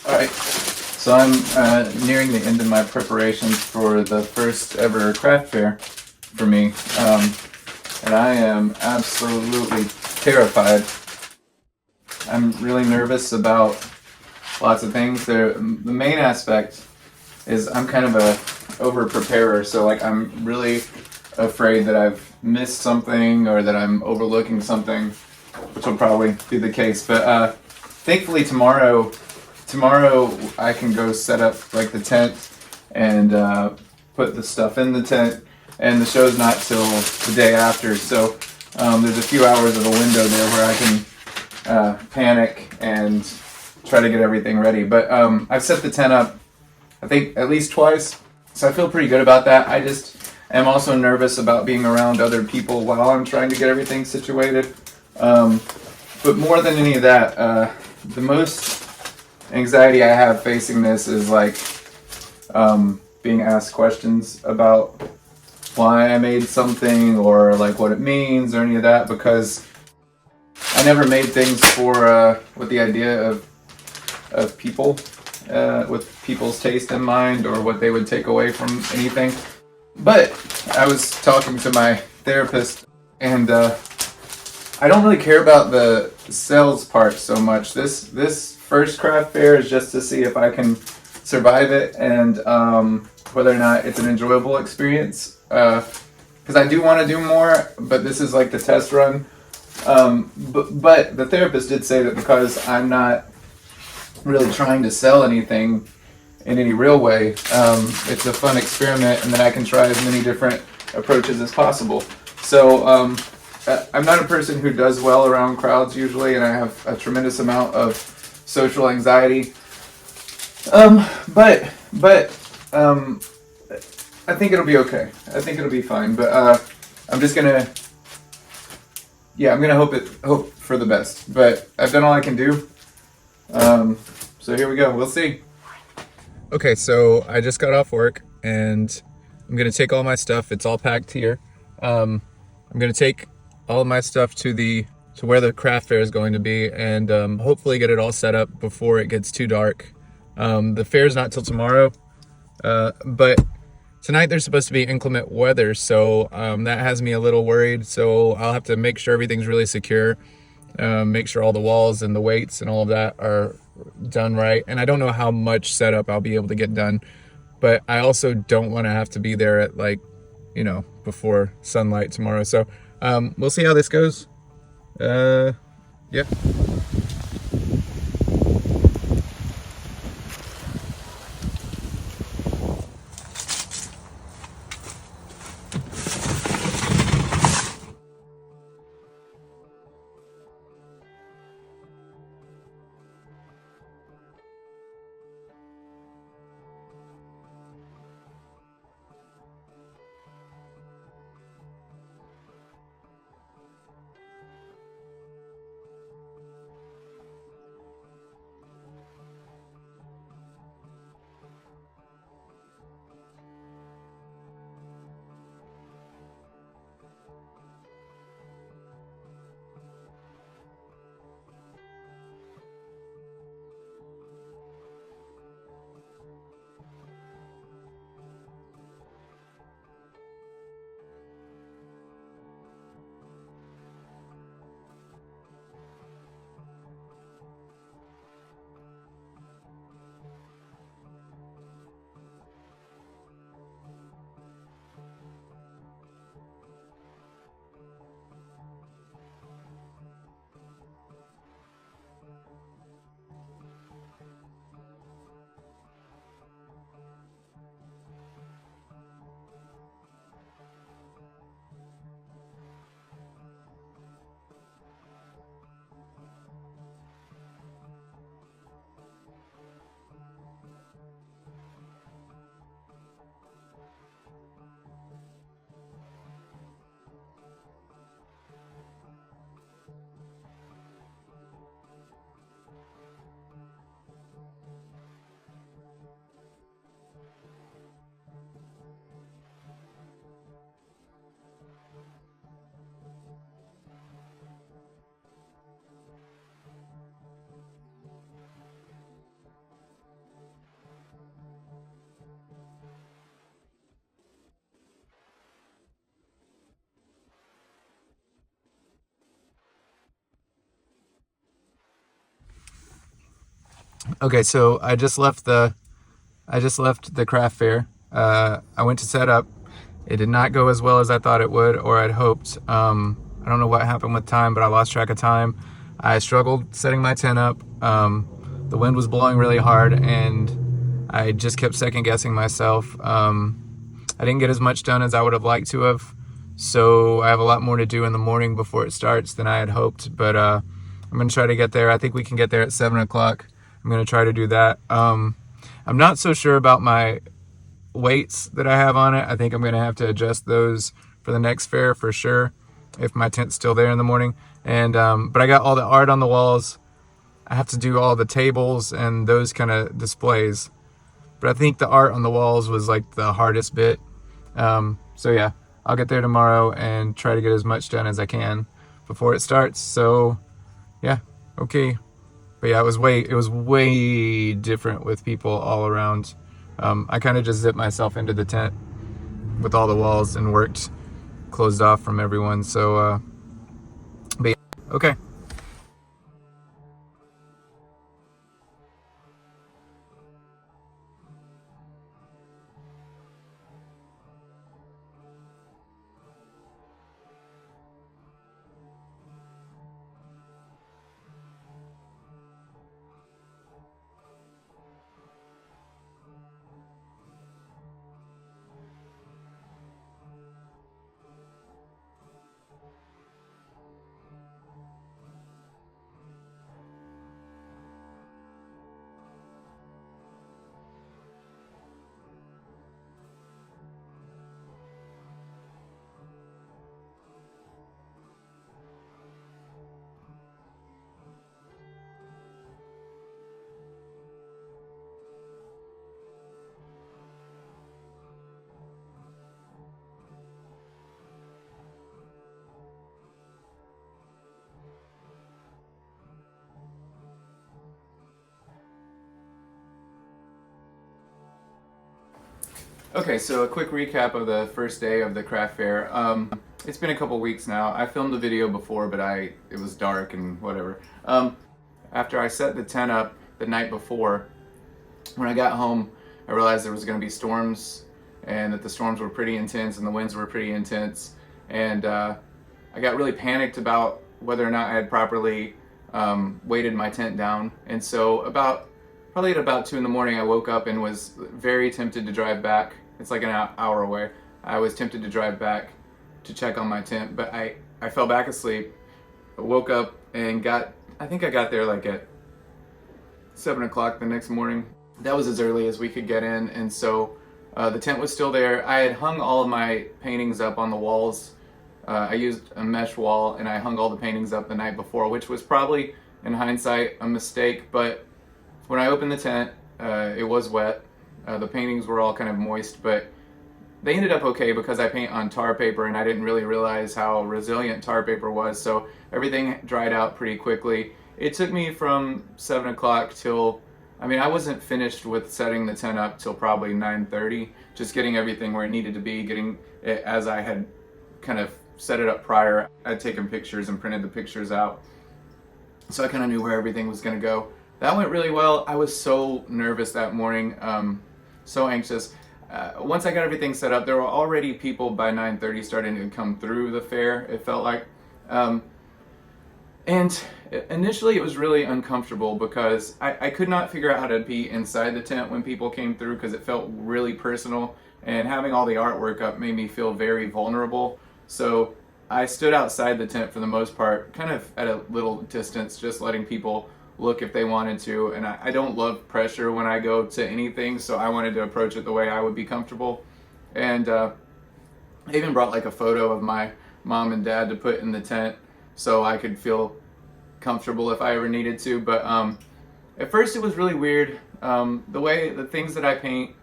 Alright, so I'm nearing the end of my preparations for the first ever craft fair for me, and I am absolutely terrified. I'm really nervous about lots of things. The main aspect is I'm kind of a over preparer, so like I'm really afraid that I've missed something or that I'm overlooking something, which will probably be the case. But thankfully tomorrow I can go set up like the tent and put the stuff in the tent, and the show's not till the day after. So there's a few hours of a window there where I can panic and try to get everything ready. But I've set the tent up, I think, at least twice, so I feel pretty good about that. I just am also nervous about being around other people while I'm trying to get everything situated. But more than any of that, the most anxiety I have facing this is like being asked questions about why I made something or like what it means or any of that, because I never made things for with the idea of people, with people's taste in mind or what they would take away from anything. But I was talking to my therapist, and I don't really care about the sales part so much. This first craft fair is just to see if I can survive it and whether or not it's an enjoyable experience. Because I do want to do more, but this is like the test run. But the therapist did say that because I'm not really trying to sell anything in any real way, it's a fun experiment, and that I can try as many different approaches as possible. So I'm not a person who does well around crowds usually, and I have a tremendous amount of social anxiety. But I think it'll be okay. I think it'll be fine. But I'm just gonna, yeah, I'm gonna hope for the best. But I've done all I can do. So here we go. We'll see. Okay, so I just got off work and I'm gonna take all my stuff. It's all packed here. I'm gonna take all of my stuff to where the craft fair is going to be, and hopefully get it all set up before it gets too dark. The fair's not till tomorrow, but tonight there's supposed to be inclement weather, so that has me a little worried. So I'll have to make sure everything's really secure, make sure all the walls and the weights and all of that are done right. And I don't know how much setup I'll be able to get done, but I also don't want to have to be there at like, before sunlight tomorrow. So we'll see how this goes. Yeah. Okay, so I just left the craft fair. I went to set up. It did not go as well as I thought it would or I'd hoped. I don't know what happened with time, but I lost track of time. I struggled setting my tent up. The wind was blowing really hard, and I just kept second guessing myself. I didn't get as much done as I would have liked to have, so I have a lot more to do in the morning before it starts than I had hoped. But I'm gonna try to get there. I think we can get there at 7 o'clock. I'm gonna try to do that. I'm not so sure about my weights that I have on it. I think I'm gonna have to adjust those for the next fair for sure, if my tent's still there in the morning. And but I got all the art on the walls. I have to do all the tables and those kind of displays. But I think the art on the walls was like the hardest bit. So yeah, I'll get there tomorrow and try to get as much done as I can before it starts. So yeah, okay. But yeah, it was way different with people all around. I kind of just zipped myself into the tent with all the walls and worked closed off from everyone. So but yeah, okay. Okay, so a quick recap of the first day of the craft fair. It's been a couple weeks now. I filmed a video before, but it was dark and whatever. After I set the tent up the night before, when I got home, I realized there was going to be storms, and that the storms were pretty intense and the winds were pretty intense. And I got really panicked about whether or not I had properly weighted my tent down. And so probably at about 2 in the morning, I woke up and was very tempted to drive back. It's like an hour away. I was tempted to drive back to check on my tent, but I fell back asleep. I woke up and I think I got there like at 7 o'clock the next morning. That was as early as we could get in, and so the tent was still there. I had hung all of my paintings up on the walls. I used a mesh wall, and I hung all the paintings up the night before, which was probably, in hindsight, a mistake, but when I opened the tent, it was wet. The paintings were all kind of moist, but they ended up okay because I paint on tar paper, and I didn't really realize how resilient tar paper was, so everything dried out pretty quickly. It took me from 7 o'clock till, I wasn't finished with setting the tent up till probably 9:30, just getting everything where it needed to be, getting it as I had kind of set it up prior. I'd taken pictures and printed the pictures out, so I kind of knew where everything was going to go. That went really well. I was so nervous that morning, so anxious. Once I got everything set up, there were already people by 9:30 starting to come through the fair, it felt like. And initially it was really uncomfortable because I could not figure out how to be inside the tent when people came through because it felt really personal, and having all the artwork up made me feel very vulnerable. So I stood outside the tent for the most part, kind of at a little distance, just letting people look if they wanted to. And I don't love pressure when I go to anything, so I wanted to approach it the way I would be comfortable. And I even brought like a photo of my mom and dad to put in the tent so I could feel comfortable if I ever needed to. But at first it was really weird. The things that I paint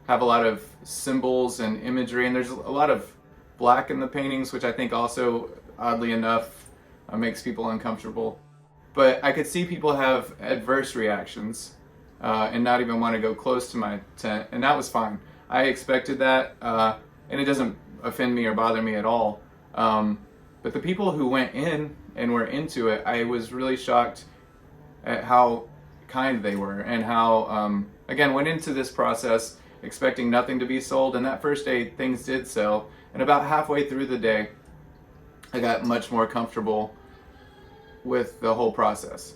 have a lot of symbols and imagery, and there's a lot of black in the paintings, which I think also, oddly enough, makes people uncomfortable. But I could see people have adverse reactions and not even want to go close to my tent, and that was fine. I expected that, and it doesn't offend me or bother me at all. But the people who went in and were into it, I was really shocked at how kind they were, and how again, went into this process expecting nothing to be sold, and that first day things did sell, and about halfway through the day I got much more comfortable with the whole process.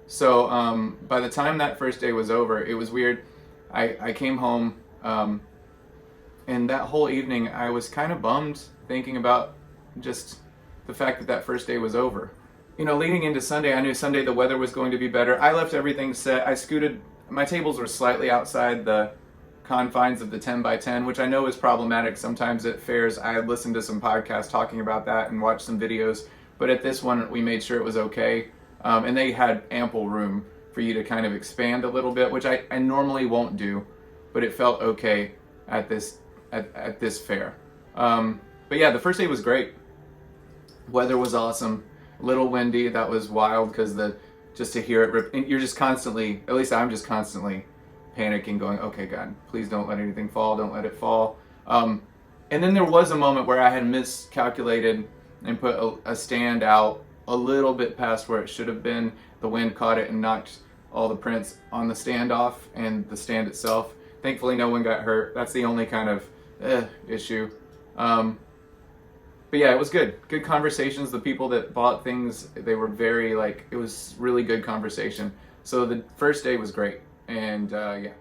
So by the time that first day was over, it was weird. I came home, and that whole evening I was kind of bummed, thinking about just the fact that that first day was over. You know, leading into Sunday, I knew Sunday the weather was going to be better. I left everything set. I scooted, my tables were slightly outside the confines of the 10 by 10, which I know is problematic sometimes at fairs. I had listened to some podcasts talking about that and watched some videos, but at this one we made sure it was okay. And they had ample room for you to kind of expand a little bit, which I normally won't do, but it felt okay at this fair. But yeah, the first day was great. Weather was awesome. A little windy. That was wild because just to hear it rip, and you're just constantly, at least I'm just constantly panicking, going, okay, God, please don't let anything fall. Don't let it fall. And then there was a moment where I had miscalculated and put a stand out a little bit past where it should have been. The wind caught it and knocked all the prints on the stand off and the stand itself. Thankfully, no one got hurt. That's the only kind of issue. But yeah, it was good. Good conversations. The people that bought things, they were very it was really good conversation. So the first day was great. And yeah.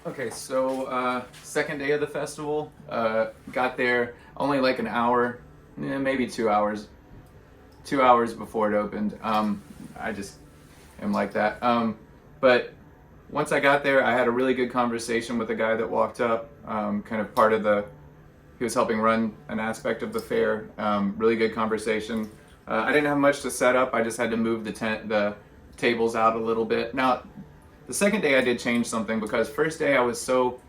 Okay, so second day of the festival, got there only like an hour, maybe 2 hours, 2 hours before it opened. I just am like that. But once I got there, I had a really good conversation with the guy that walked up, kind of part of he was helping run an aspect of the fair. Really good conversation. I didn't have much to set up. I just had to move the tables out a little bit. Now, the second day I did change something, because first day I was so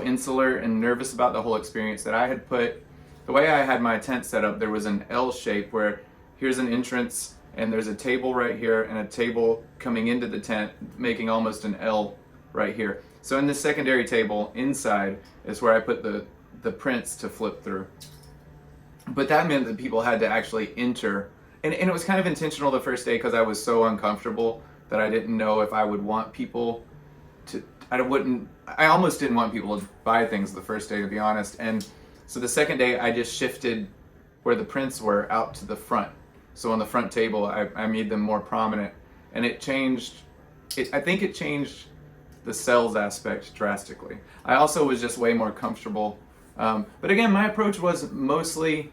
insular and nervous about the whole experience that I had put, the way I had my tent set up, there was an L shape where here's an entrance and there's a table right here and a table coming into the tent making almost an L right here. So in this secondary table inside is where I put the prints to flip through. But that meant that people had to actually enter, and it was kind of intentional the first day because I was so uncomfortable that I didn't know if I would want people to, I almost didn't want people to buy things the first day, to be honest. And so the second day I just shifted where the prints were out to the front. So on the front table, I made them more prominent, and it changed, I think it changed the sales aspect drastically. I also was just way more comfortable. But again, my approach was mostly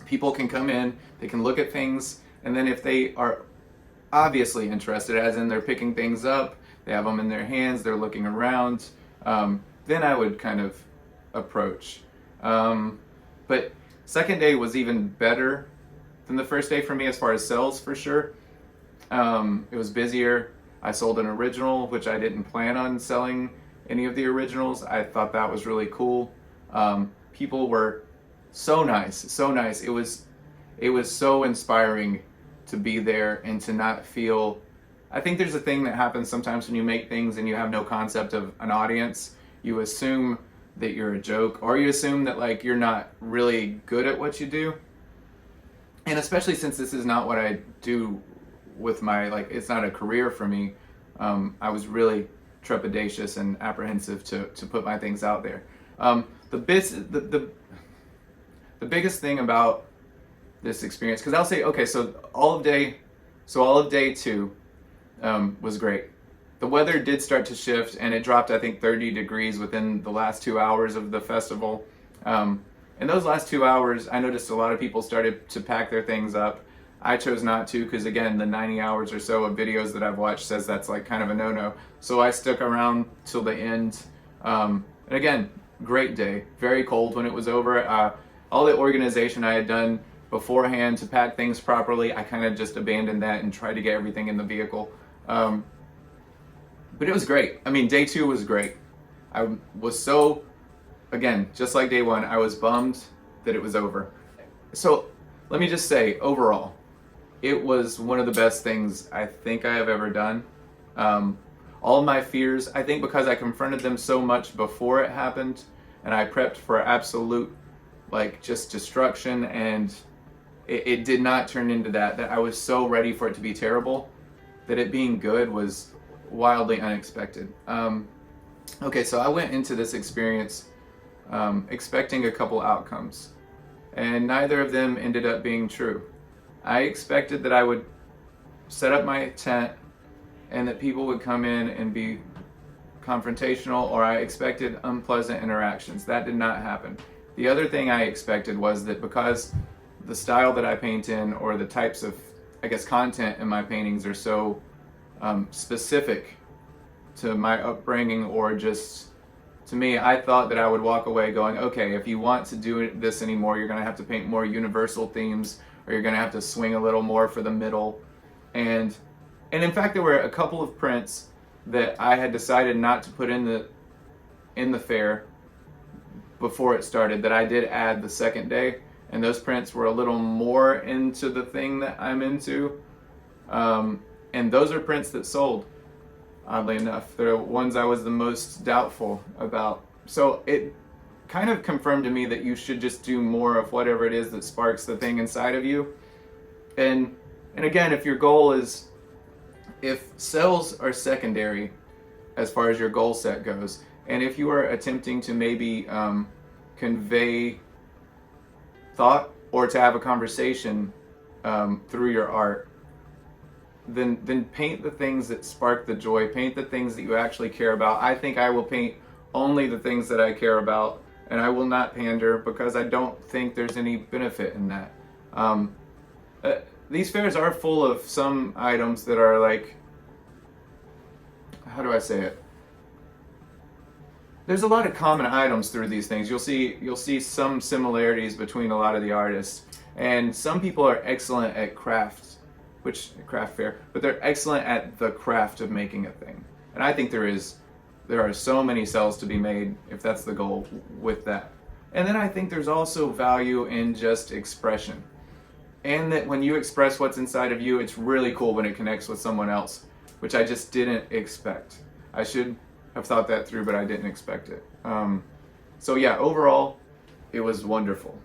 people can come in, they can look at things, and then if they are obviously interested, as in they're picking things up, they have them in their hands, they're looking around, then I would kind of approach. But second day was even better than the first day for me as far as sales, for sure. It was busier. I sold an original, which I didn't plan on selling any of the originals. I thought that was really cool. People were so nice, so nice. It was so inspiring to be there and to not feel, I think there's a thing that happens sometimes when you make things and you have no concept of an audience. You assume that you're a joke, or you assume that you're not really good at what you do. And especially since this is not what I do with my, it's not a career for me, I was really trepidatious and apprehensive to put my things out there. The biggest thing about this experience, because I'll say, okay, so all of day 2 was great. The weather did start to shift, and it dropped, I think, 30 degrees within the last 2 hours of the festival. In those last 2 hours, I noticed a lot of people started to pack their things up. I chose not to because, again, the 90 hours or so of videos that I've watched says that's like kind of a no-no. So I stuck around till the end. And again, great day. Very cold when it was over. All the organization I had done beforehand to pack things properly, I kind of just abandoned that and tried to get everything in the vehicle. But it was great. I mean, day 2 was great. I was so, again, just like day 1, I was bummed that it was over. So let me just say, overall, it was one of the best things I think I have ever done. All of my fears, I think because I confronted them so much before it happened, and I prepped for absolute, like, just destruction, and it did not turn into that I was so ready for it to be terrible, that it being good was wildly unexpected. Okay, so I went into this experience expecting a couple outcomes, and neither of them ended up being true. I expected that I would set up my tent and that people would come in and be confrontational, or I expected unpleasant interactions. That did not happen. The other thing I expected was that because the style that I paint in, or the types of, I guess, content in my paintings are so specific to my upbringing, or just to me, I thought that I would walk away going, okay, if you want to do this anymore, you're going to have to paint more universal themes, or you're going to have to swing a little more for the middle. And in fact, there were a couple of prints that I had decided not to put in the fair before it started, that I did add the second day, and those prints were a little more into the thing that I'm into. And those are prints that sold, oddly enough. They're ones I was the most doubtful about. So it kind of confirmed to me that you should just do more of whatever it is that sparks the thing inside of you. And again, if your goal is, if sales are secondary as far as your goal set goes, and if you are attempting to maybe convey thought or to have a conversation through your art, then paint the things that spark the joy, paint the things that you actually care about. I think I will paint only the things that I care about, and I will not pander, because I don't think there's any benefit in that. These fairs are full of some items that are like, how do I say it? There's a lot of common items through these things. You'll see some similarities between a lot of the artists, and some people are excellent at craft fair, but they're excellent at the craft of making a thing. And I think there are so many cells to be made, if that's the goal, with that. And then I think there's also value in just expression, and that when you express what's inside of you, it's really cool when it connects with someone else, which I just didn't expect. I should have thought that through, but I didn't expect it. So yeah, overall, it was wonderful.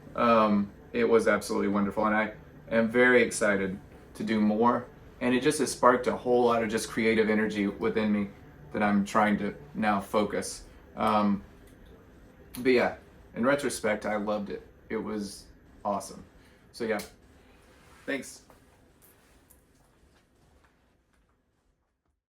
It was absolutely wonderful, and I am very excited to do more. And it just has sparked a whole lot of just creative energy within me that I'm trying to now focus. But yeah, in retrospect, I loved it. It was awesome. So yeah, thanks.